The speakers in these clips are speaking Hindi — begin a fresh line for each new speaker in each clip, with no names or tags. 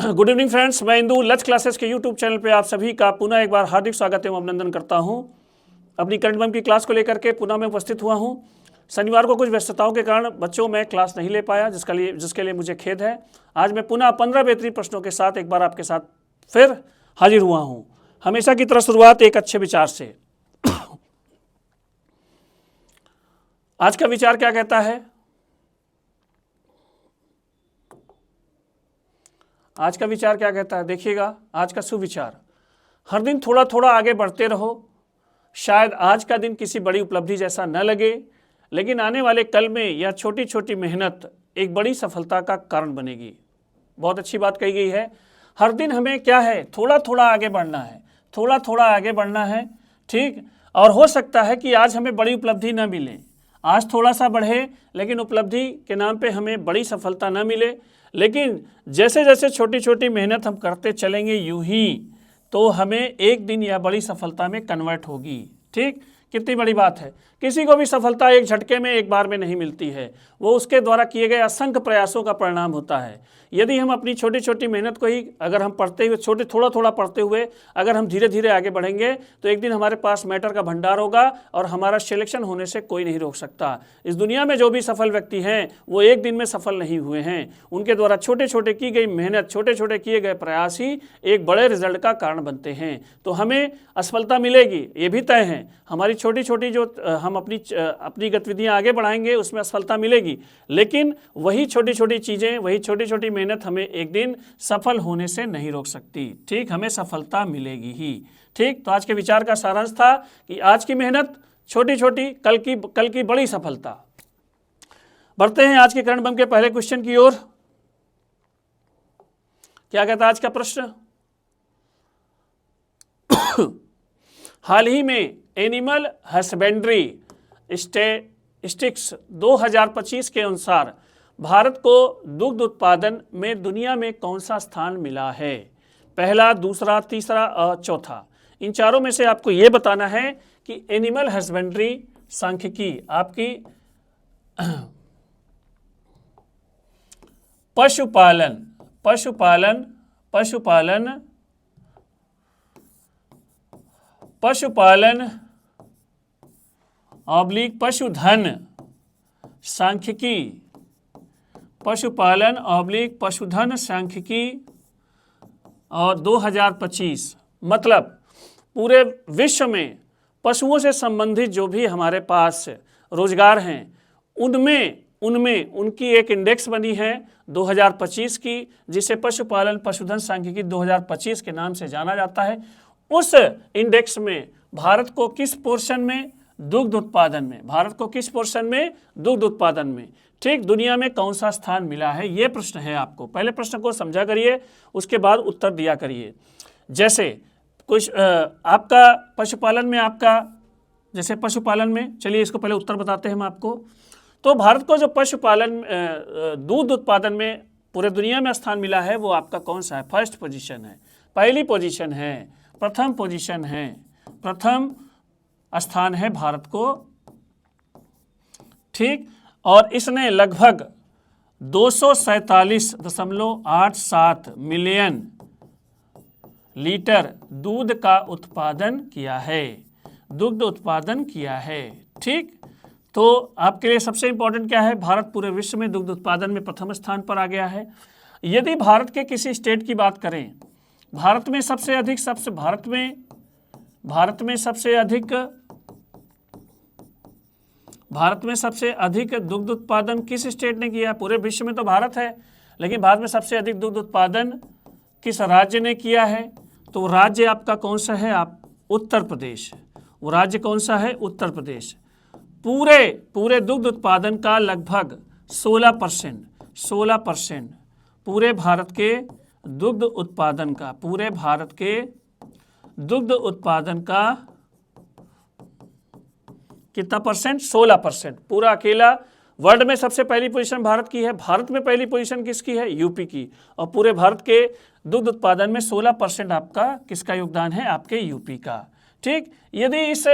गुड इवनिंग फ्रेंड्स, मैं इंदू लच क्लासेस के यूट्यूब चैनल पे आप सभी का पुनः एक बार हार्दिक स्वागत एवं अभिनंदन करता हूं। अपनी करंट बम की क्लास को लेकर के पुनः मैं उपस्थित हुआ हूं। शनिवार को कुछ व्यस्तताओं के कारण बच्चों मैं क्लास नहीं ले पाया, जिसके लिए मुझे खेद है। आज मैं पुनः 15 बेहतरीन प्रश्नों के साथ एक बार आपके साथ फिर हाजिर हुआ हूँ। हमेशा की तरह शुरुआत एक अच्छे विचार से। आज का विचार क्या कहता है? आज का विचार क्या कहता है? देखिएगा, आज का सुविचार, हर दिन थोड़ा थोड़ा आगे बढ़ते रहो। शायद आज का दिन किसी बड़ी उपलब्धि जैसा न लगे, लेकिन आने वाले कल में यह छोटी छोटी मेहनत एक बड़ी सफलता का कारण बनेगी। बहुत अच्छी बात कही गई है। हर दिन हमें क्या है, थोड़ा थोड़ा आगे बढ़ना है, थोड़ा थोड़ा आगे बढ़ना है। ठीक, और हो सकता है कि आज हमें बड़ी उपलब्धि न मिले, आज थोड़ा सा बढ़े, लेकिन उपलब्धि के नाम पे हमें बड़ी सफलता न मिले। लेकिन जैसे जैसे छोटी छोटी मेहनत हम करते चलेंगे यूं ही, तो हमें एक दिन यह बड़ी सफलता में कन्वर्ट होगी। ठीक, कितनी बड़ी बात है। किसी को भी सफलता एक झटके में, एक बार में नहीं मिलती है, वो उसके द्वारा किए गए असंख्य प्रयासों का परिणाम होता है। यदि हम अपनी छोटी छोटी मेहनत को ही अगर हम पढ़ते हुए थोड़ा थोड़ा पढ़ते हुए अगर हम धीरे धीरे आगे बढ़ेंगे, तो एक दिन हमारे पास मैटर का भंडार होगा और हमारा सिलेक्शन होने से कोई नहीं रोक सकता। इस दुनिया में जो भी सफल व्यक्ति हैं, वो एक दिन में सफल नहीं हुए हैं। उनके द्वारा छोटे छोटे की गई मेहनत, छोटे छोटे किए गए प्रयास ही एक बड़े रिजल्ट का कारण बनते हैं। तो हमें असफलता मिलेगी, ये भी तय है। हमारी छोटी छोटी जो हम अपनी गतिविधियां आगे बढ़ाएंगे, उसमें असफलता मिलेगी, लेकिन वही छोटी छोटी चीज़ें, वही छोटी छोटी मेहनत हमें एक दिन सफल होने से नहीं रोक सकती। ठीक, हमें सफलता मिलेगी ही। ठीक, तो आज के विचार का सारांश था कि आज की मेहनत छोटी छोटी, कल की बड़ी सफलता। बढ़ते हैं आज के करंट बम के पहले क्वेश्चन की ओर। क्या कहता है आज का प्रश्न? हाल ही में एनिमल हस्बेंड्री स्टैटिस्टिक्स 2025 के अनुसार भारत को दुग्ध उत्पादन में दुनिया में कौन सा स्थान मिला है? पहला, दूसरा, तीसरा और चौथा। इन चारों में से आपको यह बताना है कि एनिमल हस्बेंड्री सांख्यिकी, आपकी पशुपालन ऑब्लिक पशुधन सांख्यिकी, पशुपालन ऑब्लिक पशुधन सांख्यिकी और 2025, मतलब पूरे विश्व में पशुओं से संबंधित जो भी हमारे पास रोजगार हैं, उनमें उनकी एक इंडेक्स बनी है 2025 की, जिसे पशुपालन पशुधन सांख्यिकी 2025 के नाम से जाना जाता है। उस इंडेक्स में भारत को किस पोर्शन में? दुग्ध उत्पादन में। भारत को किस पोर्शन में? दुग्ध उत्पादन में। ठीक, दुनिया में कौन सा स्थान मिला है, ये प्रश्न है आपको। पहले प्रश्न को समझा करिए, उसके बाद उत्तर दिया करिए। जैसे कुछ आपका पशुपालन में, आपका जैसे पशुपालन में, चलिए इसको पहले उत्तर बताते हैं हम आपको। तो भारत को जो पशुपालन दूध उत्पादन में पूरे दुनिया में स्थान मिला है, वो आपका कौन सा है? फर्स्ट पोजीशन है, पहली पोजीशन है, प्रथम पोजीशन है, प्रथम स्थान है भारत को। ठीक, और इसने लगभग 247.87 मिलियन लीटर दूध का उत्पादन किया है, दुग्ध उत्पादन किया है। ठीक, तो आपके लिए सबसे इंपॉर्टेंट क्या है? भारत पूरे विश्व में दुग्ध उत्पादन में प्रथम स्थान पर आ गया है। यदि भारत के किसी स्टेट की बात करें, भारत में सबसे अधिक दुग्ध उत्पादन किस स्टेट ने किया? पूरे विश्व में तो भारत है, लेकिन भारत में सबसे अधिक दुग्ध उत्पादन किस राज्य ने किया है? तो राज्य आपका कौन सा है? उत्तर प्रदेश। वो राज्य कौन सा है? उत्तर प्रदेश। पूरे दुग्ध उत्पादन का लगभग 16% पूरे भारत के दुग्ध उत्पादन का, पूरे भारत के दुग्ध उत्पादन का कितना परसेंट? 16%। पूरा अकेला वर्ल्ड में सबसे पहली पोजीशन भारत की है। भारत में पहली पोजीशन किसकी है? यूपी की। और पूरे भारत के दुग्ध उत्पादन में 16% आपका किसका योगदान है? आपके यूपी का। ठीक, यदि इस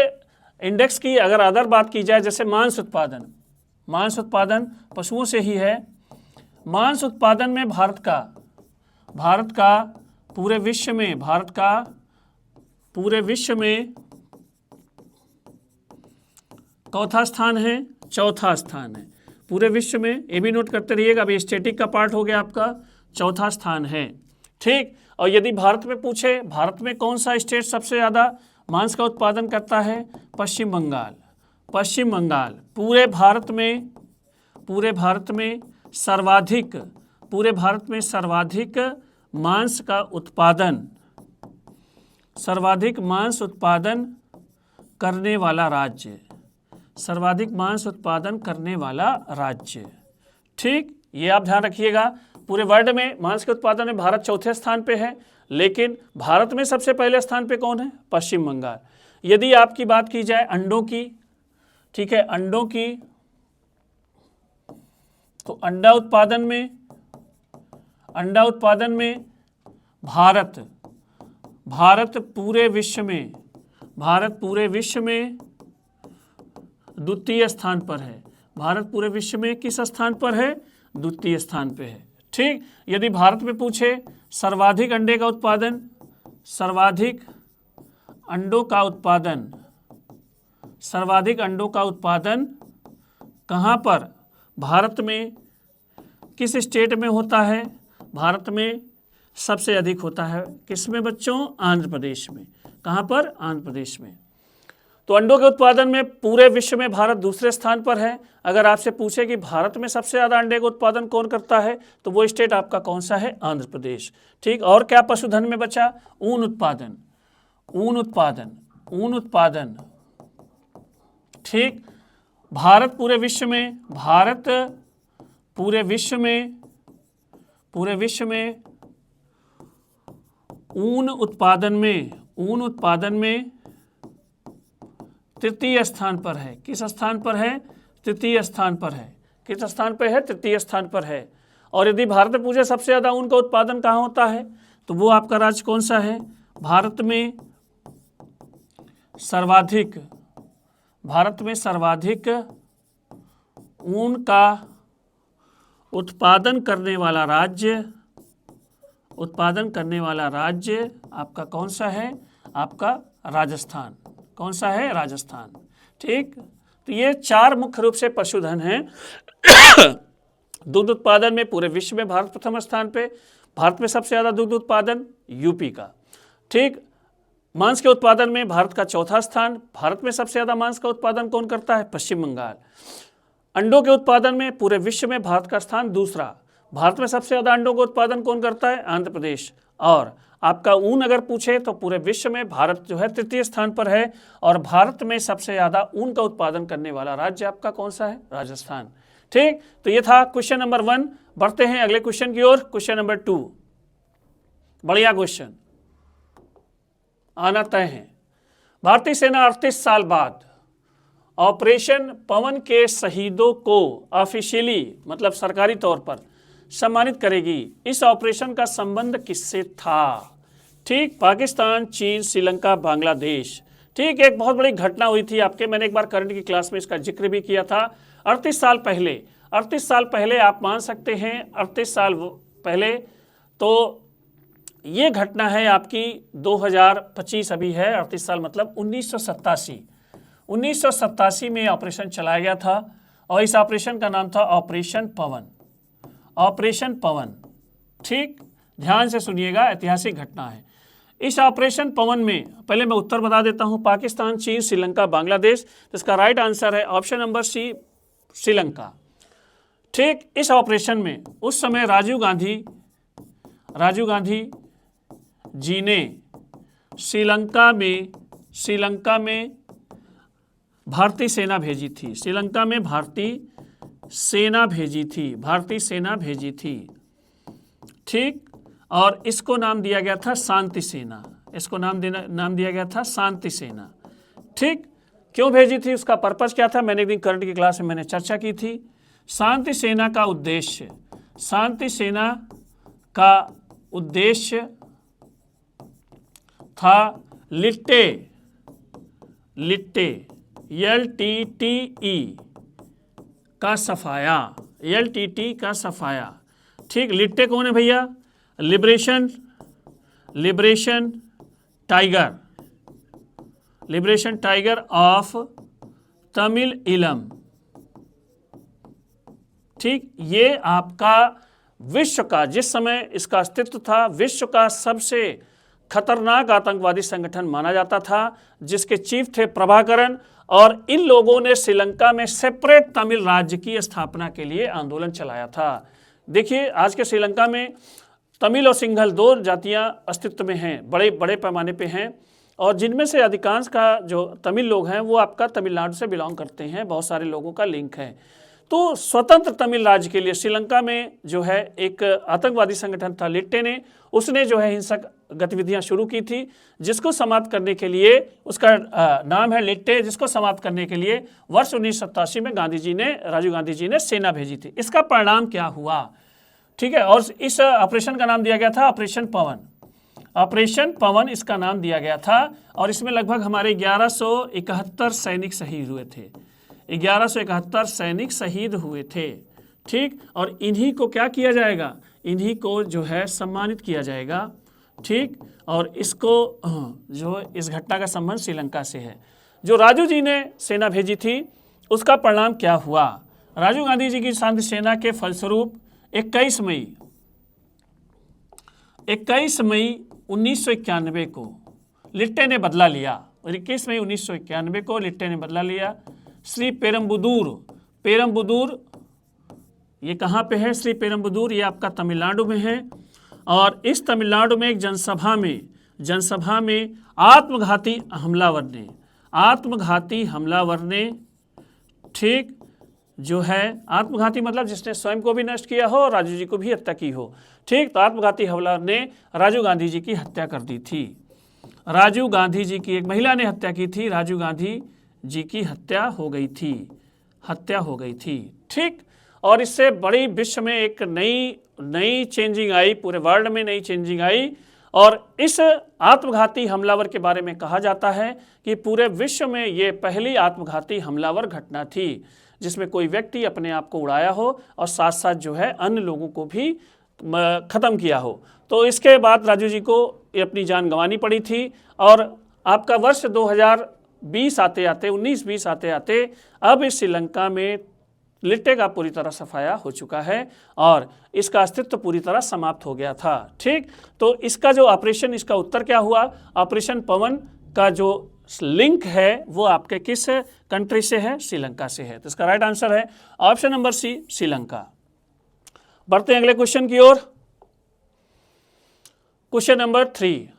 इंडेक्स की अगर अदर बात की जाए, जैसे मांस उत्पादन पशुओं से ही है। मांस उत्पादन में भारत का भारत का पूरे विश्व में, भारत का पूरे विश्व में चौथा स्थान है, चौथा स्थान है पूरे विश्व में। ये भी नोट करते रहिएगा। अभी स्टैटिक का पार्ट हो गया आपका, चौथा स्थान है। ठीक। और यदि भारत में पूछे, भारत में कौन सा स्टेट सबसे ज़्यादा मांस का उत्पादन करता है? पश्चिम बंगाल। पश्चिम बंगाल पूरे भारत में, पूरे भारत में सर्वाधिक, पूरे भारत में सर्वाधिक मांस का उत्पादन, सर्वाधिक मांस उत्पादन करने वाला राज्य, सर्वाधिक मांस उत्पादन करने वाला राज्य। ठीक, ये आप ध्यान रखिएगा। पूरे वर्ल्ड में मांस के उत्पादन में भारत चौथे स्थान पे है, लेकिन भारत में सबसे पहले स्थान पे कौन है? पश्चिम बंगाल। यदि आपकी बात की जाए अंडों की, ठीक है, अंडों की, तो अंडा उत्पादन में, अंडा उत्पादन में भारत, भारत पूरे विश्व में, भारत पूरे विश्व में द्वितीय स्थान पर है। भारत पूरे विश्व में किस स्थान पर है? द्वितीय स्थान पे है। ठीक। यदि भारत में पूछे सर्वाधिक अंडे का उत्पादन, सर्वाधिक अंडों का उत्पादन, सर्वाधिक अंडों का उत्पादन कहाँ पर? भारत में किस स्टेट में होता है? भारत में सबसे अधिक होता है किसमें बच्चों? आंध्र प्रदेश में। कहाँ पर? आंध्र प्रदेश में। तो अंडों के उत्पादन में पूरे विश्व में भारत दूसरे स्थान पर है। अगर आपसे पूछे कि भारत में सबसे ज़्यादा अंडे का उत्पादन कौन करता है, तो वो स्टेट आपका कौन सा है? आंध्र प्रदेश। ठीक। और क्या पशुधन में बचा? ऊन उत्पादन, ऊन उत्पादन, ऊन उत्पादन। ठीक। भारत पूरे विश्व में, भारत पूरे विश्व में, पूरे विश्व में ऊन उत्पादन में, ऊन उत्पादन में तृतीय स्थान पर है। किस स्थान पर है? तृतीय स्थान पर है। किस स्थान पर है? तृतीय स्थान पर है। और यदि भारत में पूछे सबसे ज़्यादा ऊन का उत्पादन कहाँ होता है, तो वो आपका राज्य कौन सा है? भारत में सर्वाधिक, भारत में सर्वाधिक ऊन का उत्पादन करने वाला राज्य, उत्पादन करने वाला राज्य आपका कौन सा है? आपका राजस्थान। कौन सा है? राजस्थान। ठीक। तो ये चार मुख्य रूप से पशुधन हैं। दूध उत्पादन में पूरे विश्व में भारत प्रथम स्थान पे। भारत में सबसे ज़्यादा दूध उत्पादन यूपी का। ठीक। मांस के उत्पादन में भारत का चौथा स्थान। भारत में सबसे ज़्यादा मांस का उत्पादन कौन करता है? पश्चिम बंगाल। अंडों के उत्पादन में पूरे विश्व में भारत का स्थान दूसरा। भारत में सबसे ज़्यादा अंडों का उत्पादन कौन करता है? आंध्र प्रदेश। और आपका ऊन अगर पूछे तो पूरे विश्व में भारत जो है तृतीय स्थान पर है। और भारत में सबसे ज़्यादा ऊन का उत्पादन करने वाला राज्य आपका कौन सा है? राजस्थान। ठीक। तो ये था क्वेश्चन नंबर 1। बढ़ते हैं अगले क्वेश्चन की ओर। क्वेश्चन नंबर 2, बढ़िया क्वेश्चन, आना तय है। भारतीय सेना 38 साल बाद ऑपरेशन पवन के शहीदों को ऑफिशियली, मतलब सरकारी तौर पर सम्मानित करेगी। इस ऑपरेशन का संबंध किससे था? ठीक। पाकिस्तान, चीन, श्रीलंका, बांग्लादेश। ठीक। एक बहुत बड़ी घटना हुई थी आपके, मैंने एक बार करंट की क्लास में इसका जिक्र भी किया था। 38 साल पहले, 38 साल पहले आप मान सकते हैं, 38 साल पहले। तो ये घटना है आपकी 2025 अभी है, 38 साल मतलब 1987। 1987 में ऑपरेशन चलाया गया था और इस ऑपरेशन का नाम था ऑपरेशन पवन। ऑपरेशन पवन। ठीक। ध्यान से सुनिएगा, ऐतिहासिक घटना है। इस ऑपरेशन पवन में पहले मैं उत्तर बता देता हूं, पाकिस्तान, चीन, श्रीलंका, बांग्लादेश। तो इसका राइट आंसर है ऑप्शन नंबर सी, श्रीलंका। ठीक। इस ऑपरेशन में उस समय राजीव गांधी जी ने श्रीलंका में भारतीय सेना भेजी थी। श्रीलंका में भारतीय सेना भेजी थी। ठीक। और इसको नाम दिया गया था शांति सेना। इसको नाम दिया गया था शांति सेना। ठीक। क्यों भेजी थी? उसका पर्पस क्या था? मैंने एक दिन करंट की क्लास में मैंने चर्चा की थी। शांति सेना का उद्देश्य, शांति सेना का उद्देश्य था लिट्टे, LTTE का सफाया, LTT का सफाया। ठीक। लिट्टे कौन है भैया? लिबरेशन टाइगर ऑफ तमिल इलम। ठीक, ये आपका विश्व का, जिस समय इसका अस्तित्व था, विश्व का सबसे खतरनाक आतंकवादी संगठन माना जाता था, जिसके चीफ थे प्रभाकरन। और इन लोगों ने श्रीलंका में सेपरेट तमिल राज्य की स्थापना के लिए आंदोलन चलाया था। देखिए, आज के श्रीलंका में तमिल और सिंघल दो जातियां अस्तित्व में हैं, बड़े बड़े पैमाने पे हैं, और जिनमें से अधिकांश का जो तमिल लोग हैं वो आपका तमिलनाडु से बिलोंग करते हैं, बहुत सारे लोगों का लिंक है। तो स्वतंत्र तमिल राज्य के लिए श्रीलंका में जो है एक आतंकवादी संगठन था लिट्टे ने, उसने जो है हिंसक गतिविधियां शुरू की थी, जिसको समाप्त करने के लिए, उसका नाम है लिट्टे, जिसको समाप्त करने के लिए वर्ष 1987 में राजीव गांधी जी ने सेना भेजी थी। इसका परिणाम क्या हुआ, ठीक है, और इस ऑपरेशन का नाम दिया गया था ऑपरेशन पवन इसका नाम दिया गया था। और इसमें लगभग हमारे 1171 सैनिक शहीद हुए थे, 1171 सैनिक शहीद हुए थे। ठीक, और इन्हीं को क्या किया जाएगा, इन्हीं को जो है सम्मानित किया जाएगा। ठीक, और इसको जो इस घटना का संबंध श्रीलंका से है। जो राजू जी ने सेना भेजी थी, उसका परिणाम क्या हुआ, राजीव गांधी जी की शांति सेना के फलस्वरूप 21 मई 1991 को लिट्टे ने बदला लिया, और 21 मई 1991 को लिट्टे ने बदला लिया। श्री पेरम्बुदूर ये कहाँ पे है, श्री पेरम्बुदूर ये आपका तमिलनाडु में है। और इस तमिलनाडु में एक जनसभा में आत्मघाती हमलावर ने ठीक जो है, आत्मघाती मतलब जिसने स्वयं को भी नष्ट किया हो और राजू जी को भी हत्या की हो। ठीक, तो आत्मघाती हमलावर ने राजीव गांधी जी की हत्या कर दी थी। राजीव गांधी जी की एक महिला ने हत्या की थी, राजीव गांधी जी की हत्या हो गई थी। ठीक, और इससे बड़ी विश्व में एक नई चेंजिंग आई, पूरे वर्ल्ड में नई चेंजिंग आई। और इस आत्मघाती हमलावर के बारे में कहा जाता है कि पूरे विश्व में ये पहली आत्मघाती हमलावर घटना थी, जिसमें कोई व्यक्ति अपने आप को उड़ाया हो और साथ साथ जो है अन्य लोगों को भी ख़त्म किया हो। तो इसके बाद राजू जी को अपनी जान गंवानी पड़ी थी। और आपका वर्ष 2020 आते 19-20 आते अब इस श्रीलंका में लिट्टे का पूरी तरह सफाया हो चुका है और इसका अस्तित्व पूरी तरह समाप्त हो गया था। ठीक, तो इसका जो ऑपरेशन, इसका उत्तर क्या हुआ, ऑपरेशन पवन का जो लिंक है वो आपके किस कंट्री से है, श्रीलंका से है। तो इसका राइट आंसर है ऑप्शन नंबर सी, श्रीलंका। बढ़ते हैं अगले क्वेश्चन की ओर। क्वेश्चन नंबर 3,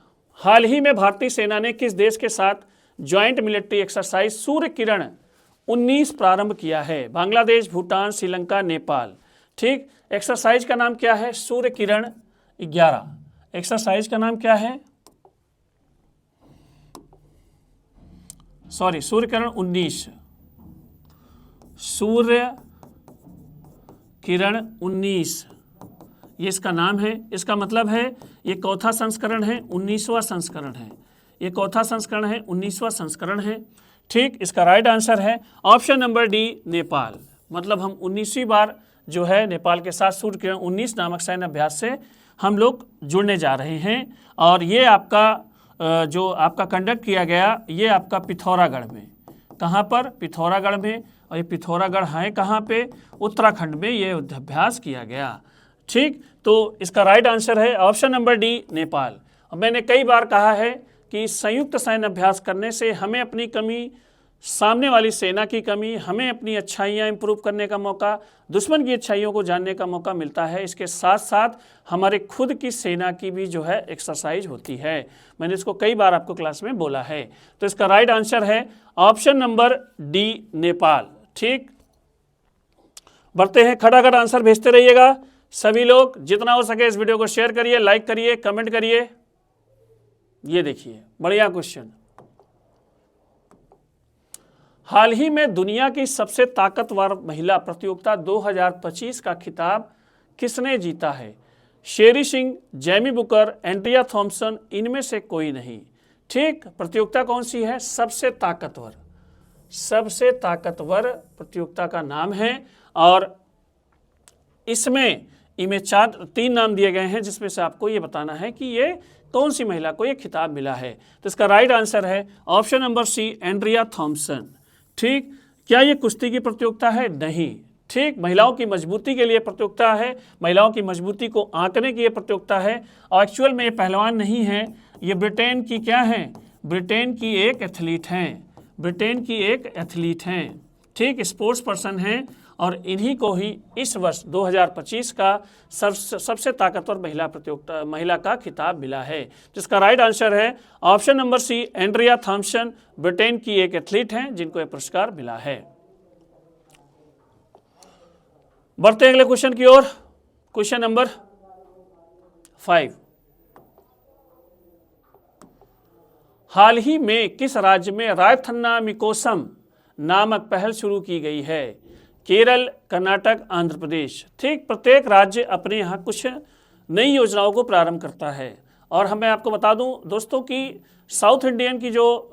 हाल ही में भारतीय सेना ने किस देश के साथ joint military exercise Surya Kiran 19 प्रारंभ किया है? बांग्लादेश, भूटान, श्रीलंका, नेपाल। ठीक, एक्सरसाइज का नाम क्या है? सूर्य किरण 11। एक्सरसाइज का नाम क्या है? सूर्य किरण 19। सूर्य किरण 19 ये इसका नाम है। इसका मतलब है ये चौथा संस्करण है, 19वां संस्करण है। ये चौथा संस्करण है, 19वां संस्करण है। ठीक, इसका राइट आंसर है ऑप्शन नंबर डी, नेपाल। मतलब हम 19वीं बार जो है नेपाल के साथ सूर्य किरण 19 नामक सैन्य अभ्यास से हम लोग जुड़ने जा रहे हैं। और ये आपका जो आपका कंडक्ट किया गया, ये आपका पिथौरागढ़ में। कहाँ पर? पिथौरागढ़ में। और ये पिथौरागढ़ है कहाँ पे? उत्तराखंड में ये युद्धाभ्यास किया गया। ठीक, तो इसका राइट आंसर है ऑप्शन नंबर डी, नेपाल। और मैंने कई बार कहा है कि संयुक्त सैन्य अभ्यास करने से हमें अपनी कमी, सामने वाली सेना की कमी, हमें अपनी अच्छाइयाँ इंप्रूव करने का मौका, दुश्मन की अच्छाइयों को जानने का मौका मिलता है। इसके साथ साथ हमारे खुद की सेना की भी जो है एक्सरसाइज होती है। मैंने इसको कई बार आपको क्लास में बोला है। तो इसका राइट आंसर है ऑप्शन नंबर डी, नेपाल। ठीक, बढ़ते हैं। खटाखट आंसर भेजते रहिएगा सभी लोग। जितना हो सके इस वीडियो को शेयर करिए, लाइक करिए, कमेंट करिए। ये देखिए बढ़िया क्वेश्चन। हाल ही में दुनिया की सबसे ताकतवर महिला प्रतियोगिता 2025 का खिताब किसने जीता है? Sherry Singh, Jamie Booker, Andrea Thomson, इनमें से कोई नहीं। ठीक, प्रतियोगिता कौन सी है? सबसे ताकतवर प्रतियोगिता का नाम है। और इसमें इनमें तीन नाम दिए गए हैं, जिसमें से आपको ये बताना है कि ये कौन सी महिला को ये खिताब मिला है। तो इसका राइट आंसर है option number C, Andrea Thomson. ठीक, क्या ये कुश्ती की प्रतियोगिता है? नहीं। ठीक, महिलाओं की मजबूती के लिए प्रतियोगिता है, महिलाओं की मजबूती को आंकने की ये प्रतियोगिता है। और एक्चुअल में ये पहलवान नहीं है, ये ब्रिटेन की क्या है? ब्रिटेन की एक एथलीट हैं, ब्रिटेन की एक एथलीट हैं। ठीक, स्पोर्ट्स पर्सन हैं और इन्हीं को ही इस वर्ष 2025 का सबसे ताकतवर महिला का खिताब मिला है। जिसका राइट आंसर है option number C, Andrea Thomson, Britain की एक एथलीट हैं जिनको यह पुरस्कार मिला है। बढ़ते हैं अगले क्वेश्चन की ओर। क्वेश्चन नंबर 5, हाल ही में किस राज्य में रायथन्नामिकोसम नामक पहल शुरू की गई है? केरल, कर्नाटक, आंध्र प्रदेश। ठीक, प्रत्येक राज्य अपने यहाँ कुछ नई योजनाओं को प्रारंभ करता है। और मैं आपको बता दूं दोस्तों कि साउथ इंडियन की जो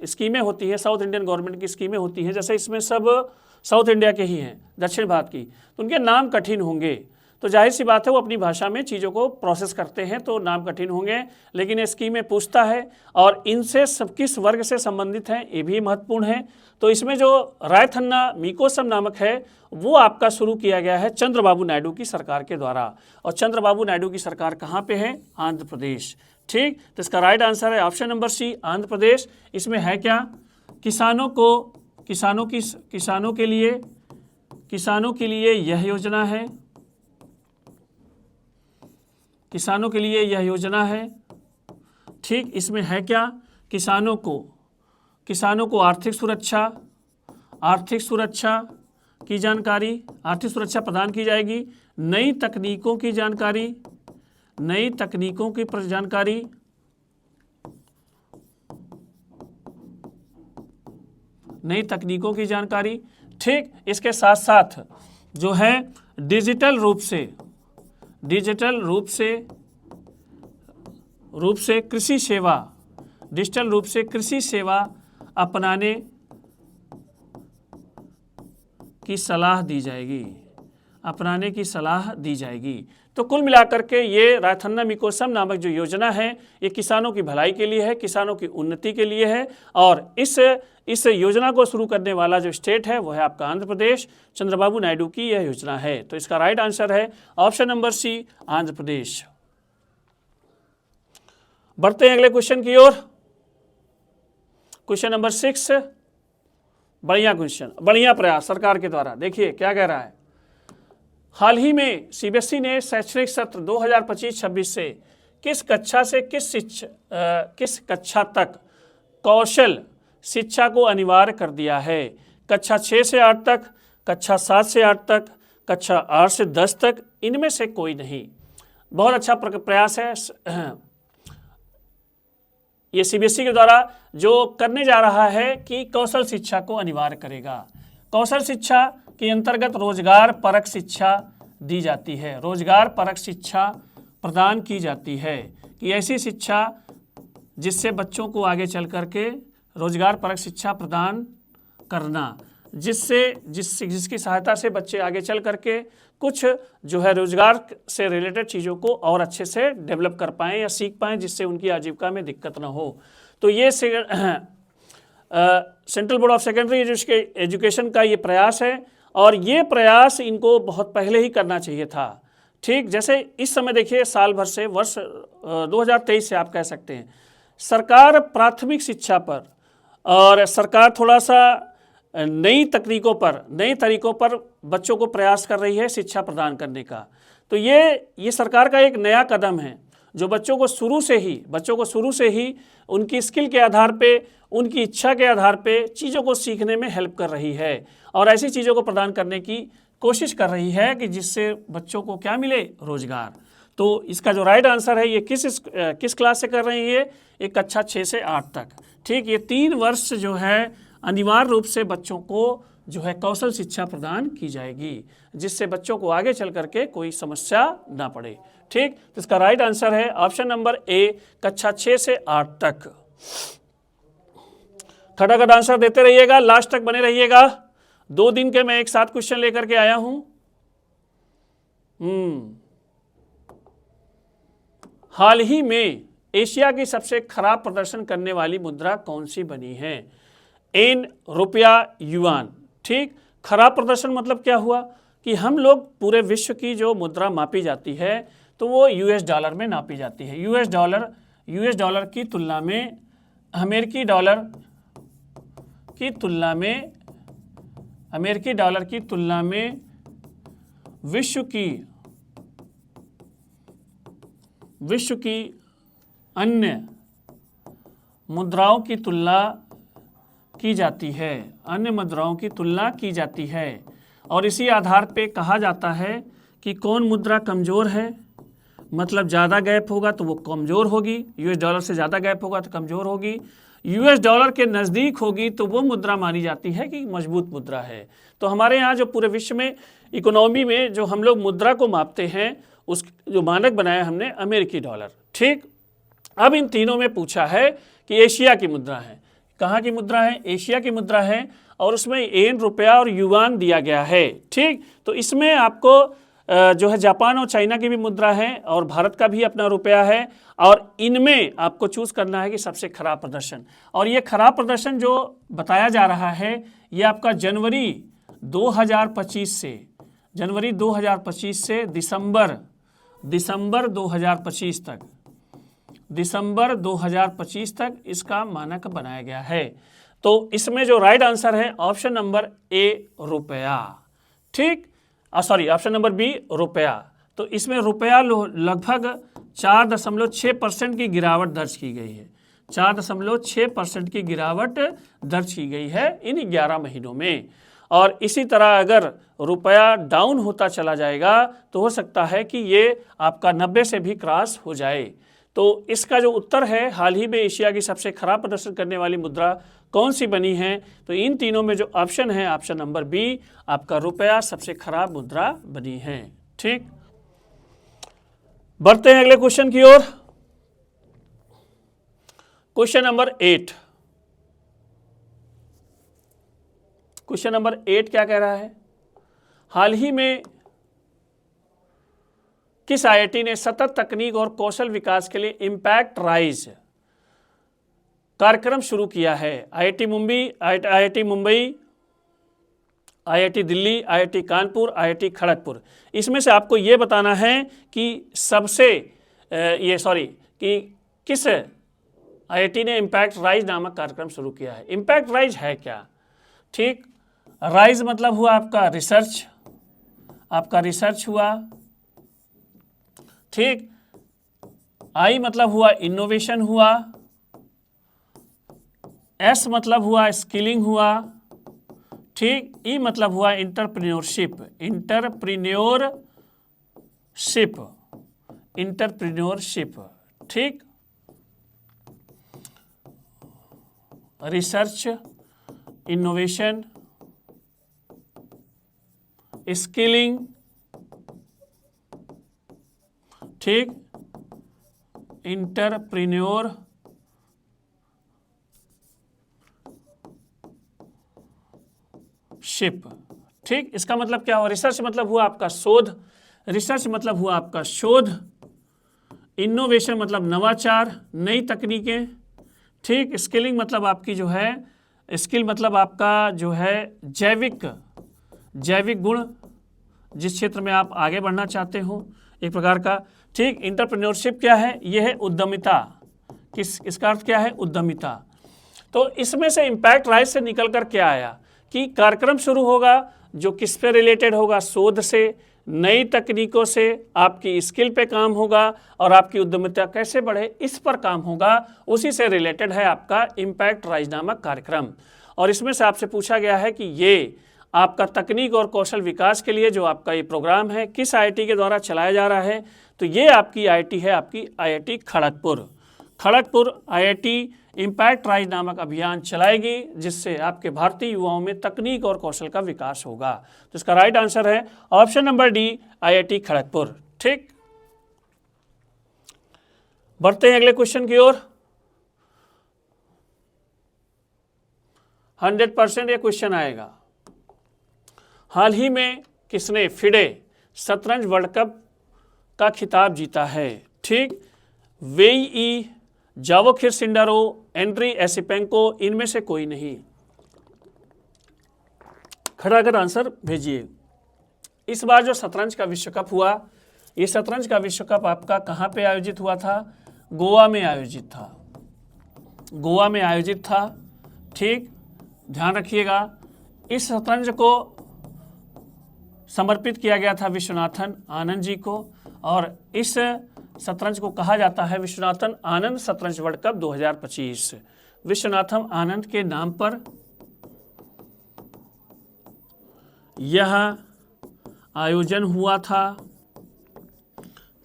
स्कीमें होती है, साउथ इंडियन गवर्नमेंट की स्कीमें होती हैं, जैसे इसमें सब साउथ इंडिया के ही हैं, दक्षिण भारत की, तो उनके नाम कठिन होंगे। तो जाहिर सी बात है वो अपनी भाषा में चीज़ों को प्रोसेस करते हैं, तो नाम कठिन होंगे। लेकिन ये स्कीमें पूछता है और इनसे सब किस वर्ग से संबंधित हैं ये भी महत्वपूर्ण है। तो इसमें जो रायथन्नामिकोसम नामक है वो आपका शुरू किया गया है चंद्रबाबू नायडू की सरकार के द्वारा। और चंद्रबाबू नायडू की सरकार कहाँ पे है? आंध्र प्रदेश। ठीक, तो इसका राइट आंसर है ऑप्शन नंबर सी, आंध्र प्रदेश। इसमें है क्या? किसानों के लिए यह योजना है, किसानों के लिए यह योजना है। ठीक, इसमें है क्या? किसानों को आर्थिक सुरक्षा की जानकारी, आर्थिक सुरक्षा प्रदान की जाएगी। नई तकनीकों की जानकारी, ठीक, इसके साथ साथ जो है डिजिटल रूप से कृषि सेवा अपनाने की सलाह दी जाएगी। तो कुल मिलाकर के ये रायथन्नामिकोसम नामक जो योजना है ये किसानों की भलाई के लिए है, किसानों की उन्नति के लिए है। और इस योजना को शुरू करने वाला जो स्टेट है वो है आपका आंध्र प्रदेश। चंद्रबाबू नायडू की यह योजना है। तो इसका राइट आंसर है ऑप्शन नंबर सी, आंध्र प्रदेश। बढ़ते हैं अगले क्वेश्चन की ओर। क्वेश्चन नंबर 6, बढ़िया क्वेश्चन, बढ़िया प्रयास सरकार के द्वारा। देखिए क्या कह रहा है। हाल ही में सीबीएसई ने शैक्षणिक सत्र 2025-26 से किस कक्षा तक कौशल शिक्षा को अनिवार्य कर दिया है? कक्षा 6 से 8 तक, कक्षा 7 से 8 तक, कक्षा 8 से 10 तक, इनमें से कोई नहीं। बहुत अच्छा प्रयास है ये सीबीएसई के द्वारा जो करने जा रहा है कि कौशल शिक्षा को अनिवार्य करेगा। कौशल शिक्षा के अंतर्गत रोजगार परक शिक्षा दी जाती है, रोजगार परक शिक्षा प्रदान की जाती है कि ऐसी शिक्षा जिससे बच्चों को आगे चल करके रोजगार परक शिक्षा प्रदान करना, जिसकी सहायता से बच्चे आगे चल करके कुछ जो है रोजगार से रिलेटेड चीज़ों को और अच्छे से डेवलप कर पाएँ या सीख पाएँ, जिससे उनकी आजीविका में दिक्कत ना हो। तो ये central board of secondary education का ये प्रयास है और ये प्रयास इनको बहुत पहले ही करना चाहिए था। ठीक, जैसे इस समय देखिए साल भर से वर्ष 2023 से आप कह सकते हैं सरकार प्राथमिक शिक्षा पर और सरकार थोड़ा सा नई तरीकों पर बच्चों को प्रयास कर रही है शिक्षा प्रदान करने का। तो ये सरकार का एक नया कदम है जो बच्चों को शुरू से ही उनकी स्किल के आधार पे, उनकी इच्छा के आधार पे चीज़ों को सीखने में हेल्प कर रही है और ऐसी चीज़ों को प्रदान करने की कोशिश कर रही है कि जिससे बच्चों को क्या मिले? रोजगार। तो इसका जो राइट आंसर है ये किस क्लास से कर रही है? ये कक्षा 6 से 8 तक। ठीक, ये 3 वर्ष जो है अनिवार्य रूप से बच्चों को जो है कौशल शिक्षा प्रदान की जाएगी, जिससे बच्चों को आगे चल करके कोई समस्या ना पड़े। ठीक, तो इसका राइट आंसर है ऑप्शन नंबर ए, कक्षा 6 से 8 तक। खटाखट आंसर देते रहिएगा, लास्ट तक बने रहिएगा। 2 दिन के मैं एक साथ क्वेश्चन लेकर के आया हूं। हाल ही में एशिया की सबसे खराब प्रदर्शन करने वाली मुद्रा कौन सी बनी है? एन, रुपया, युआन। ठीक, खराब प्रदर्शन मतलब क्या हुआ कि हम लोग पूरे विश्व की जो मुद्रा मापी जाती है तो वो यूएस डॉलर में नापी जाती है। यूएस डॉलर की तुलना में अमेरिकी डॉलर की तुलना में विश्व की अन्य मुद्राओं की तुलना की जाती है और इसी आधार पे कहा जाता है कि कौन मुद्रा कमज़ोर है, मतलब ज़्यादा गैप होगा तो वो कमज़ोर होगी, यूएस डॉलर से ज़्यादा गैप होगा तो कमज़ोर होगी, यूएस डॉलर के नज़दीक होगी तो वो मुद्रा मानी जाती है कि मजबूत मुद्रा है। तो हमारे यहाँ जो पूरे विश्व में इकोनॉमी में जो हम लोग मुद्रा को मापते हैं उस जो मानक बनाया हमने अमेरिकी डॉलर। ठीक, अब इन तीनों में पूछा है कि एशिया की मुद्रा है। कहाँ की मुद्रा है? एशिया की मुद्रा है और उसमें येन, रुपया और युआन दिया गया है। ठीक, तो इसमें आपको जो है जापान और चाइना की भी मुद्रा है और भारत का भी अपना रुपया है और इनमें आपको चूज़ करना है कि सबसे खराब प्रदर्शन। और ये खराब प्रदर्शन जो बताया जा रहा है ये आपका जनवरी 2025 से दिसंबर 2025 तक इसका मानक बनाया गया है। तो इसमें जो राइट आंसर है ऑप्शन नंबर ए, रुपया। ठीक, ऑप्शन नंबर बी, रुपया। तो इसमें रुपया लगभग 4.6% की गिरावट दर्ज की गई है। 4.6% की गिरावट दर्ज की गई है इन 11 महीनों में। और इसी तरह अगर रुपया डाउन होता चला जाएगा तो हो सकता है कि ये आपका 90 से भी क्रॉस हो जाए। तो इसका जो उत्तर है हाल ही में एशिया की सबसे खराब प्रदर्शन करने वाली मुद्रा कौन सी बनी है, तो इन तीनों में जो ऑप्शन है ऑप्शन नंबर बी, आपका रुपया सबसे खराब मुद्रा बनी है। ठीक, बढ़ते हैं अगले क्वेश्चन की ओर। क्वेश्चन नंबर 8 क्या कह रहा है? हाल ही में किस आईआईटी ने सतत तकनीक और कौशल विकास के लिए इम्पैक्ट राइज कार्यक्रम शुरू किया है? IIT Mumbai, IIT Delhi, IIT Kanpur, IIT Kharagpur. इसमें से आपको ये बताना है कि किस आईआईटी ने इम्पैक्ट राइज नामक कार्यक्रम शुरू किया है। इम्पैक्ट राइज है क्या? ठीक, राइज मतलब हुआ आपका रिसर्च हुआ। ठीक, आई मतलब हुआ इनोवेशन हुआ, एस मतलब हुआ स्किलिंग हुआ। ठीक, ई मतलब हुआ इंटरप्रेन्योरशिप। ठीक, रिसर्च, इनोवेशन, स्किलिंग, ठीक, इंटरप्रेन्योरशिप। ठीक, इसका मतलब क्या हुआ? रिसर्च मतलब हुआ आपका शोध, इनोवेशन मतलब नवाचार, नई तकनीकें। ठीक, स्किलिंग मतलब आपकी जो है स्किल मतलब आपका जो है जैविक गुण, जिस क्षेत्र में आप आगे बढ़ना चाहते हो एक प्रकार का। ठीक, इंटरप्रेन्योरशिप क्या है? यह है उद्यमिता। इसका अर्थ क्या है? उद्यमिता। तो इसमें से इम्पैक्ट राइज से निकल कर क्या आया कि कार्यक्रम शुरू होगा जो किस पे रिलेटेड होगा? शोध से, नई तकनीकों से, आपकी स्किल पे काम होगा और आपकी उद्यमिता कैसे बढ़े इस पर काम होगा। उसी से रिलेटेड है आपका इम्पैक्ट राइज नामक कार्यक्रम। और इसमें से आपसे पूछा गया है कि ये आपका तकनीक और कौशल विकास के लिए जो आपका ये प्रोग्राम है किस आईआईटी के द्वारा चलाया जा रहा है? तो ये आपकी आईआईटी है, आपकी IIT Kharagpur IIT impact rise नामक अभियान चलाएगी जिससे आपके भारतीय युवाओं में तकनीक और कौशल का विकास होगा। तो इसका राइट आंसर है option number D, IIT Kharagpur. ठीक, बढ़ते हैं अगले क्वेश्चन की ओर। 100% ये क्वेश्चन आएगा। हाल ही में किसने फिडे शतरंज वर्ल्ड कप का खिताब जीता है? ठीक, वेई, जावोखिर सिंडारो, एंड्री एसिपेंको, इनमें से कोई नहीं। खड़ा कर आंसर भेजिए। इस बार जो शतरंज का विश्व कप हुआ, ये शतरंज का विश्व कप आपका कहाँ पे आयोजित हुआ था? गोवा में आयोजित था, गोवा में आयोजित था। ठीक, ध्यान रखिएगा। इस शतरंज को समर्पित किया गया था विश्वनाथन आनंद जी को, और इस शतरंज को कहा जाता है विश्वनाथन आनंद शतरंज वर्ल्ड कप 2025। विश्वनाथन आनंद के नाम पर यह आयोजन हुआ था।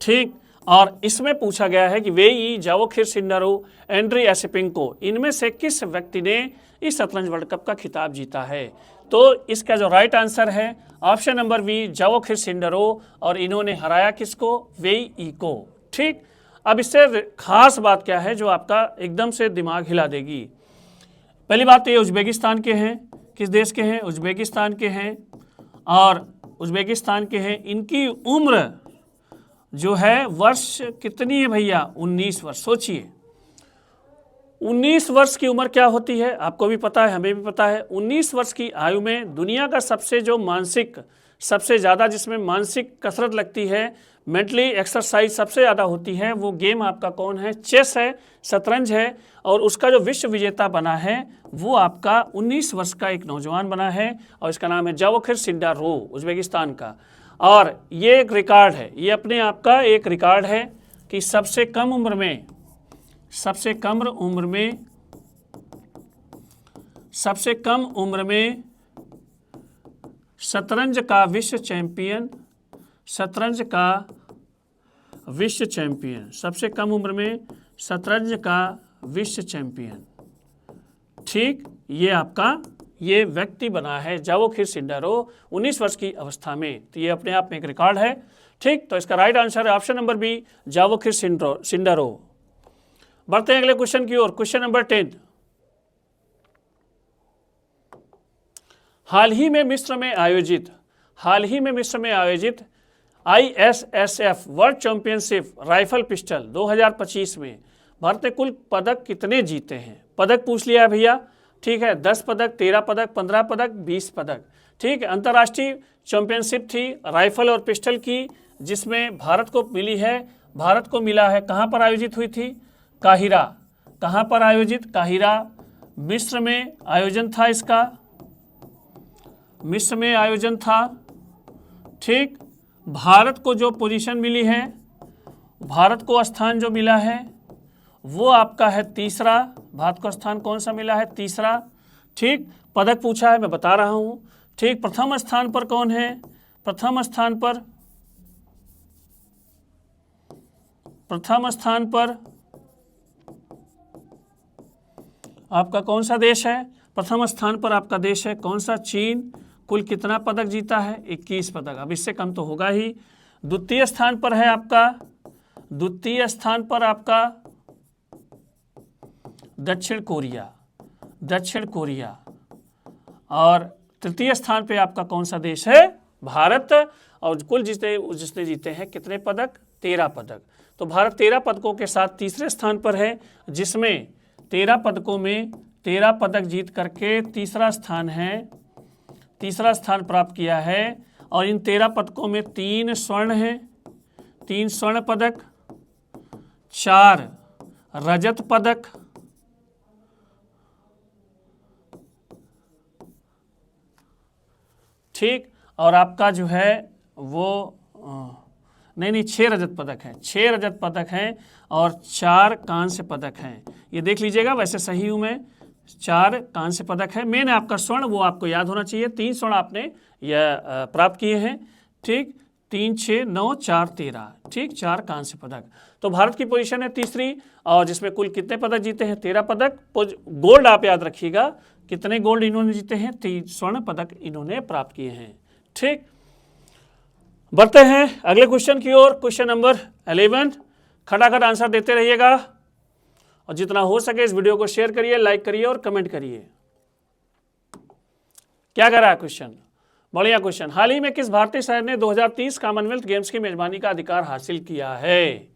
ठीक, और इसमें पूछा गया है कि वेई, जावोखिर सिंडारो, एंड्री एसिपेंको, इनमें से किस व्यक्ति ने इस शतरंज वर्ल्ड कप का खिताब जीता है? तो इसका जो राइट आंसर है ऑप्शन नंबर बी, जावोखिर सिंडारो, और इन्होंने हराया किसको? वेई को। ठीक, अब इससे खास बात क्या है जो आपका एकदम से दिमाग हिला देगी? पहली बात तो ये उज्बेकिस्तान के हैं। किस देश के हैं? उज्बेकिस्तान के हैं, और उज्बेकिस्तान के हैं। इनकी उम्र जो है वर्ष कितनी है भैया? 19 वर्ष। सोचिए 19 वर्ष की उम्र क्या होती है? आपको भी पता है, हमें भी पता है। 19 वर्ष की आयु में दुनिया का सबसे जो मानसिक, सबसे ज़्यादा जिसमें मानसिक कसरत लगती है, मेंटली एक्सरसाइज सबसे ज़्यादा होती है, वो गेम आपका कौन है? चेस है, शतरंज है। और उसका जो विश्व विजेता बना है वो आपका 19 वर्ष का एक नौजवान बना है, और इसका नाम है जावोखिर सिंडारो, उज्बेकिस्तान का। और ये एक रिकॉर्ड है, ये अपने आप का एक रिकॉर्ड है कि सबसे कम उम्र में शतरंज का विश्व चैंपियन, शतरंज का विश्व चैंपियन, सबसे कम उम्र में शतरंज का विश्व चैंपियन। ठीक, ये आपका ये व्यक्ति बना है जावोखिर सिंडारो 19 वर्ष की अवस्था में। तो ये अपने आप में एक रिकॉर्ड है। ठीक, तो इसका राइट आंसर है ऑप्शन नंबर बी, जावोखिर सिंडारो। बढ़ते हैं अगले क्वेश्चन की ओर। Question number 10। हाल ही में मिस्र में आयोजित ISSF world championship rifle pistol 2025 में भारत ने कुल पदक कितने जीते हैं? पदक पूछ लिया है भैया। ठीक है, 10 पदक, 13 पदक, 15 पदक, 20 पदक। ठीक है, अंतर्राष्ट्रीय चैंपियनशिप थी राइफल और पिस्टल की, जिसमें भारत को मिली है, भारत को मिला है। कहाँ पर आयोजित हुई थी? काहिरा। कहाँ पर आयोजित? काहिरा, मिस्र में आयोजन था इसका, मिस्र में आयोजन था। ठीक, भारत को जो पोजीशन मिली है, भारत को स्थान जो मिला है वो आपका है तीसरा। भारत को स्थान कौन सा मिला है? तीसरा। ठीक, पदक पूछा है, मैं बता रहा हूँ। ठीक, प्रथम स्थान पर कौन है? प्रथम स्थान पर आपका कौन सा देश है? प्रथम स्थान पर आपका देश है कौन सा? चीन। कुल कितना पदक जीता है? 21 पदक। अब इससे कम तो होगा ही। द्वितीय स्थान पर है आपका दक्षिण कोरिया। और तृतीय स्थान पे आपका कौन सा देश है? भारत। और कुल जिसने जीते हैं कितने पदक? 13 पदक। तो भारत 13 पदकों के साथ तीसरे स्थान पर है, जिसमें 13 पदकों में 13 पदक जीत करके तीसरा स्थान प्राप्त किया है। और इन 13 पदकों में 3 स्वर्ण हैं, 3 स्वर्ण पदक, 4 रजत पदक, ठीक, और आपका जो है वो नहीं 6 रजत पदक हैं, 6 रजत पदक हैं और 4 कांस्य पदक हैं। ये देख लीजिएगा, वैसे सही हूँ मैं। 4 कांस्य पदक है। मेन आपका स्वर्ण वो आपको याद होना चाहिए। 3 स्वर्ण आपने यह प्राप्त किए हैं। ठीक, 3, 6, 9, 4, 13। ठीक, 4 कांस्य पदक। तो भारत की पोजीशन है तीसरी, और जिसमें कुल कितने पदक जीते हैं? 13 पदक। गोल्ड आप याद रखिएगा, कितने गोल्ड इन्होंने जीते हैं? 3 स्वर्ण पदक इन्होंने प्राप्त किए हैं। ठीक, बढ़ते हैं अगले क्वेश्चन की ओर। Question number 11। खटाखट आंसर देते रहिएगा, और जितना हो सके इस वीडियो को शेयर करिए, लाइक करिए और कमेंट करिए। क्या कर रहा है क्वेश्चन? बढ़िया क्वेश्चन। हाल ही में किस भारतीय शहर ने 2030 कॉमनवेल्थ गेम्स की मेजबानी का अधिकार हासिल किया है?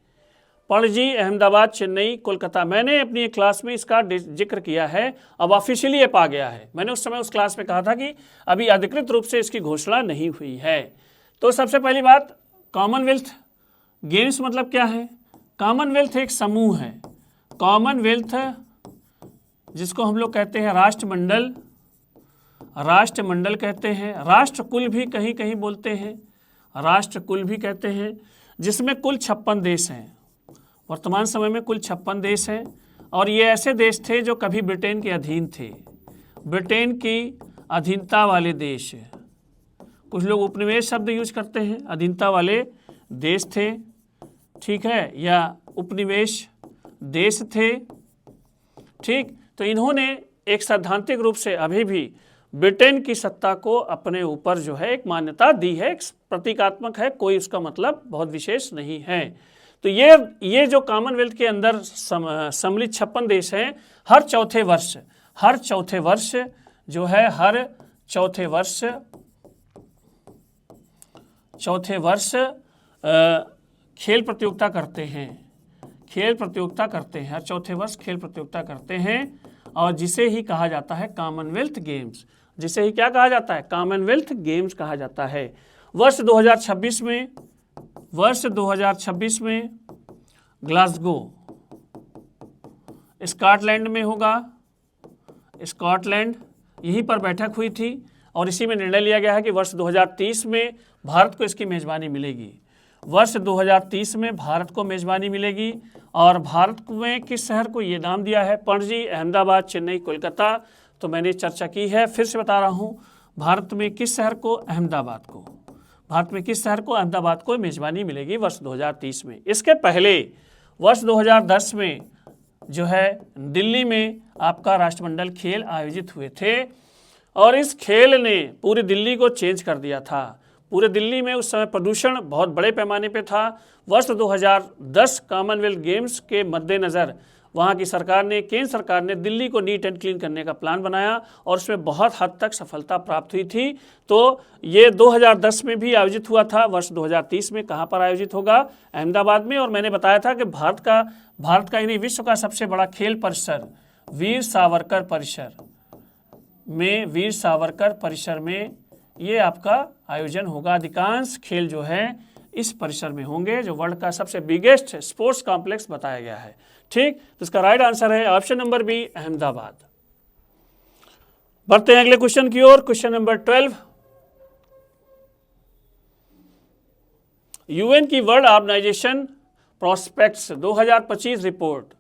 पणजी, अहमदाबाद, चेन्नई, कोलकाता। मैंने अपनी एक क्लास में इसका जिक्र किया है, अब ऑफिशियली ऐप आ गया है। मैंने उस समय उस क्लास में कहा था कि अभी अधिकृत रूप से इसकी घोषणा नहीं हुई है। तो सबसे पहली बात, कॉमनवेल्थ गेम्स मतलब क्या है? कॉमनवेल्थ एक समूह है। कॉमनवेल्थ जिसको हम लोग कहते हैं राष्ट्रमंडल, राष्ट्रमंडल कहते हैं, राष्ट्रकुल भी कहीं कहीं बोलते हैं, राष्ट्रकुल भी कहते हैं, जिसमें कुल 56 देश हैं। वर्तमान समय में कुल 56 देश हैं और ये ऐसे देश थे जो कभी ब्रिटेन के अधीन थे, ब्रिटेन की अधीनता वाले देश। कुछ लोग उपनिवेश शब्द यूज करते हैं, अधीनता वाले देश थे, ठीक है, या उपनिवेश देश थे, ठीक। तो इन्होंने एक सैद्धांतिक रूप से अभी भी ब्रिटेन की सत्ता को अपने ऊपर जो है एक मान्यता दी है, एक प्रतीकात्मक है, कोई उसका मतलब बहुत विशेष नहीं है। तो ये जो कॉमनवेल्थ के अंदर सम्मिलित 56 देश हैं, हर चौथे वर्ष जो है, हर चौथे वर्ष खेल प्रतियोगिता करते हैं, हर चौथे वर्ष खेल प्रतियोगिता करते हैं, और जिसे ही कहा जाता है कॉमनवेल्थ गेम्स, जिसे ही क्या कहा जाता है? कॉमनवेल्थ गेम्स कहा जाता है। वर्ष 2026 में ग्लासगो स्कॉटलैंड में होगा। स्कॉटलैंड, यहीं पर बैठक हुई थी और इसी में निर्णय लिया गया है कि वर्ष 2030 में भारत को इसकी मेज़बानी मिलेगी। वर्ष 2030 में भारत को मेज़बानी मिलेगी और भारत में किस शहर को ये नाम दिया है? पणजी, अहमदाबाद, चेन्नई, कोलकाता। तो मैंने चर्चा की है, फिर से बता रहा हूँ, भारत में किस शहर को? अहमदाबाद को। भारत में किस शहर को? अहमदाबाद को मेज़बानी मिलेगी वर्ष 2030 में। इसके पहले वर्ष 2010 में जो है दिल्ली में आपका राष्ट्रमंडल खेल आयोजित हुए थे और इस खेल ने पूरी दिल्ली को चेंज कर दिया था। पूरे दिल्ली में उस समय प्रदूषण बहुत बड़े पैमाने पे था। वर्ष 2010 कॉमनवेल्थ गेम्स के मद्देनज़र वहाँ की सरकार ने, केंद्र सरकार ने दिल्ली को नीट एंड क्लीन करने का प्लान बनाया और उसमें बहुत हद तक सफलता प्राप्त हुई थी। तो ये 2010 में भी आयोजित हुआ था। वर्ष 2030 में कहाँ पर आयोजित होगा? अहमदाबाद में। और मैंने बताया था कि भारत का ही नहीं, विश्व का सबसे बड़ा खेल परिसर वीर सावरकर परिसर में ये आपका आयोजन होगा। अधिकांश खेल जो है इस परिसर में होंगे, जो वर्ल्ड का सबसे बिगेस्ट स्पोर्ट्स कॉम्प्लेक्स बताया गया है, ठीक। तो इसका राइट आंसर है ऑप्शन नंबर बी, अहमदाबाद। बढ़ते हैं अगले क्वेश्चन की ओर। क्वेश्चन नंबर 12, यूएन की वर्ल्ड ऑर्गेनाइजेशन प्रोस्पेक्ट्स 2025 रिपोर्ट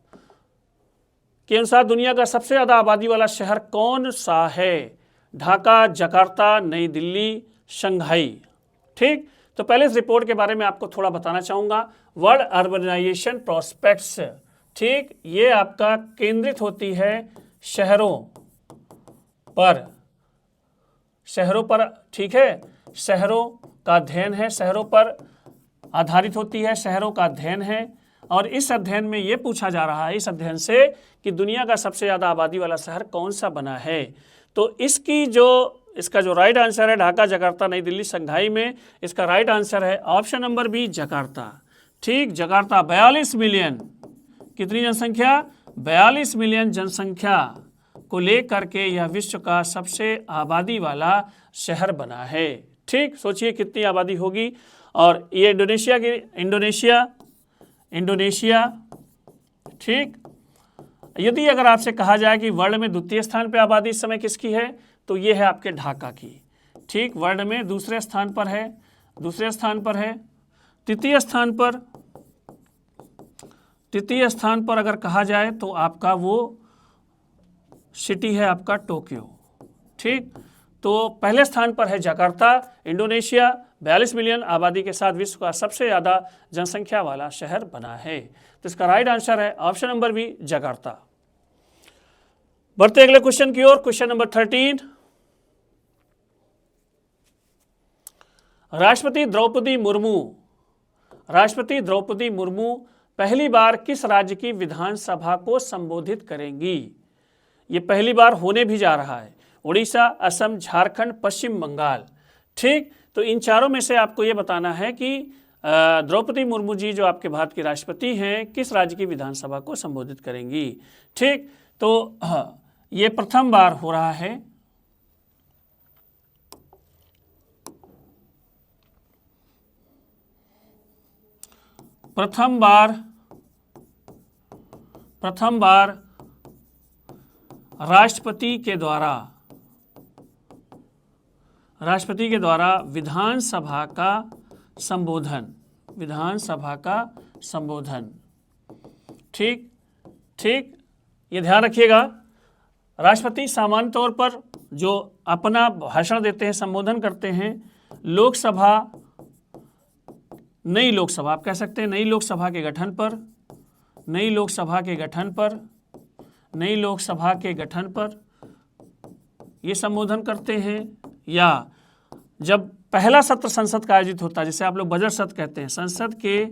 के अनुसार दुनिया का सबसे ज्यादा आबादी वाला शहर कौन सा है? ढाका, जकार्ता, नई दिल्ली, शंघाई, ठीक। तो पहले इस रिपोर्ट के बारे में आपको थोड़ा बताना चाहूँगा। वर्ल्ड अर्बनाइजेशन प्रोस्पेक्ट्स, ठीक, ये आपका केंद्रित होती है शहरों पर, ठीक है, शहरों का अध्ययन है, शहरों पर आधारित होती है, शहरों का अध्ययन है। और इस अध्ययन में ये पूछा जा रहा है, इस अध्ययन से, कि दुनिया का सबसे ज़्यादा आबादी वाला शहर कौन सा बना है। तो इसका जो राइट आंसर है, ढाका, जकार्ता, नई दिल्ली, शंघाई में इसका राइट आंसर है ऑप्शन नंबर बी, जकार्ता, ठीक। जकार्ता 42 मिलियन, कितनी जनसंख्या? 42 मिलियन जनसंख्या को लेकर के यह विश्व का सबसे आबादी वाला शहर बना है, ठीक। सोचिए कितनी आबादी होगी। और ये इंडोनेशिया, ठीक। यदि अगर आपसे कहा जाए कि वर्ल्ड में द्वितीय स्थान पे आबादी इस समय किसकी है, तो ये है आपके ढाका की, ठीक। वर्ल्ड में दूसरे स्थान पर है। तृतीय स्थान पर अगर कहा जाए तो आपका वो सिटी है आपका टोक्यो, ठीक। तो पहले स्थान पर है जकार्ता, इंडोनेशिया, 42 मिलियन आबादी के साथ विश्व का सबसे ज़्यादा जनसंख्या वाला शहर बना है। तो इसका राइट आंसर है ऑप्शन नंबर बी, जकार्ता। बढ़ते अगले क्वेश्चन की ओर। क्वेश्चन नंबर 13, राष्ट्रपति द्रौपदी मुर्मू पहली बार किस राज्य की विधानसभा को संबोधित करेंगी? ये पहली बार होने भी जा रहा है। उड़ीसा, असम, झारखंड, पश्चिम बंगाल, ठीक। तो इन चारों में से आपको ये बताना है कि द्रौपदी मुर्मू जी जो आपके भारत की राष्ट्रपति हैं किस राज्य की विधानसभा को संबोधित करेंगी। ठीक, तो ये प्रथम बार हो रहा है। प्रथम बार राष्ट्रपति के द्वारा विधानसभा का संबोधन। ठीक, ये ध्यान रखिएगा। राष्ट्रपति सामान्य तौर पर जो अपना भाषण देते हैं, संबोधन करते हैं, नई लोकसभा आप कह सकते हैं, नई लोकसभा के गठन पर ये संबोधन करते हैं, या जब पहला सत्र संसद का आयोजित होता है, जिसे आप लोग बजट सत्र कहते हैं, संसद के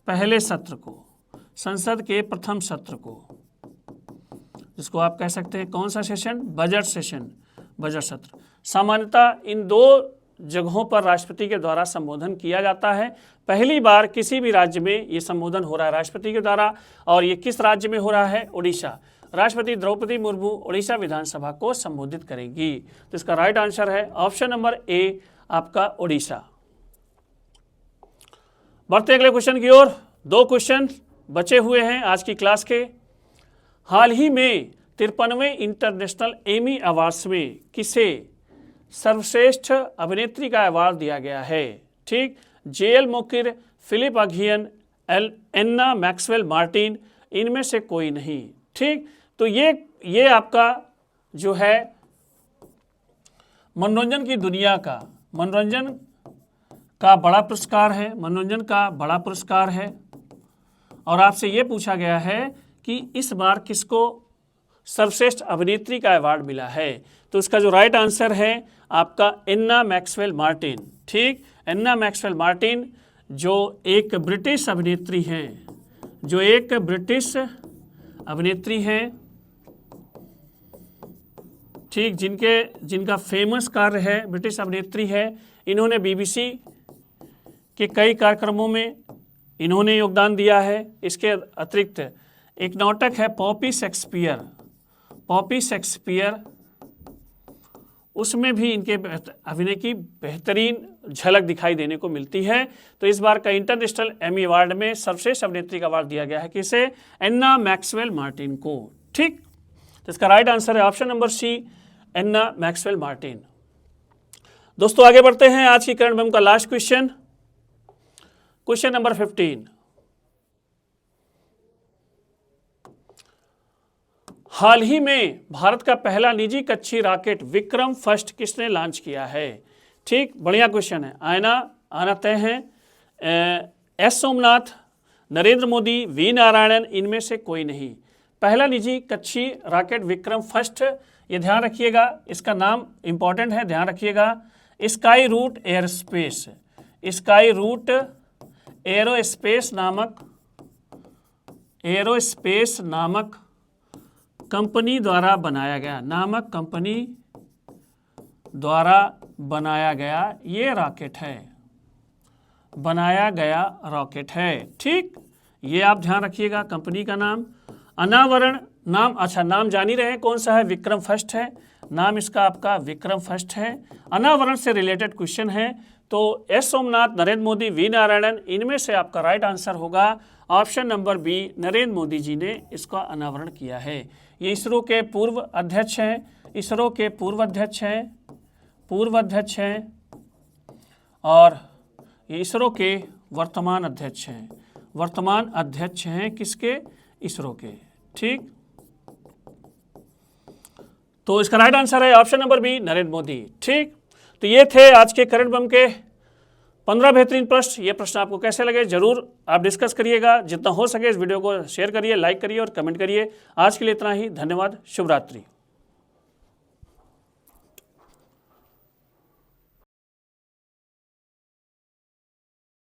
पहले सत्र को, संसद के प्रथम सत्र को, जिसको आप कह सकते हैं कौन सा सेशन, बजट सत्र। सामान्यतः इन दो जगहों पर राष्ट्रपति के द्वारा संबोधन किया जाता है। पहली बार किसी भी राज्य में ये संबोधन हो रहा है राष्ट्रपति के द्वारा, और ये किस राज्य में हो रहा है, उड़ीसा। राष्ट्रपति द्रौपदी मुर्मू उड़ीसा विधानसभा को संबोधित करेंगी। तो इसका राइट आंसर है ऑप्शन नंबर ए आपका उड़ीसा। बढ़ते अगले क्वेश्चन की ओर। 2 क्वेश्चन बचे हुए हैं आज की क्लास के। हाल ही में 53वें इंटरनेशनल एमी अवार्ड्स में किसे सर्वश्रेष्ठ अभिनेत्री का अवार्ड दिया गया है। ठीक, JL Mokyr, Philippe Aghion, Anna Maxwell Martin, इनमें से कोई नहीं। ठीक, तो ये आपका जो है मनोरंजन की दुनिया का बड़ा पुरस्कार है, और आपसे ये पूछा गया है कि इस बार किसको सर्वश्रेष्ठ अभिनेत्री का अवार्ड मिला है। तो इसका जो राइट आंसर है आपका एन्ना मैक्सवेल मार्टिन। ठीक, एन्ना मैक्सवेल मार्टिन जो एक ब्रिटिश अभिनेत्री हैं, ठीक, जिनका फेमस कार्य है, ब्रिटिश अभिनेत्री है। इन्होंने बीबीसी के कई कार्यक्रमों में इन्होंने योगदान दिया है। इसके अतिरिक्त एक नाटक है पॉपी शेक्सपियर, उसमें भी इनके अभिनय की बेहतरीन झलक दिखाई देने को मिलती है। तो इस बार का इंटरनेशनल एमी अवार्ड में सर्वश्रेष्ठ अभिनेत्री का अवार्ड दिया गया है किसे, एन्ना मैक्सवेल मार्टिन को। ठीक, तो इसका राइट आंसर है option number C, Anna Maxwell Martin. दोस्तों आगे बढ़ते हैं। आज की करंट एफएम का लास्ट क्वेश्चन नंबर 15। हाल ही में भारत का पहला निजी कक्षीय रॉकेट विक्रम फर्स्ट किसने लॉन्च किया है। ठीक, बढ़िया क्वेश्चन है। आना तय है। एस सोमनाथ, नरेंद्र मोदी, वी नारायणन, इनमें से कोई नहीं। पहला निजी कक्षीय रॉकेट विक्रम फर्स्ट, ये ध्यान रखिएगा, इसका नाम इंपॉर्टेंट है, ध्यान रखिएगा। स्काई रूट एरोस्पेस नामक कंपनी द्वारा बनाया गया ये रॉकेट है। ठीक, ये आप ध्यान रखिएगा, कंपनी का नाम। अनावरण नाम जान ही रहे हैं कौन सा है, विक्रम फर्स्ट है। नाम इसका आपका विक्रम फर्स्ट है। अनावरण से रिलेटेड क्वेश्चन है, तो एस सोमनाथ, नरेंद्र मोदी, वी नारायणन, इनमें से आपका राइट आंसर होगा option number B, Narendra Modi ji ने इसका अनावरण किया है। ये इसरो के पूर्व अध्यक्ष हैं, और ये इसरो के वर्तमान अध्यक्ष हैं किसके, इसरो के। ठीक, तो इसका राइट आंसर है option number B, Narendra Modi. ठीक, तो ये थे आज के करंट बम के 15 बेहतरीन प्रश्न। ये प्रश्न आपको कैसे लगे जरूर आप डिस्कस करिएगा। जितना हो सके इस वीडियो को शेयर करिए, लाइक करिए और कमेंट करिए। आज के लिए इतना ही, धन्यवाद, शुभ रात्रि।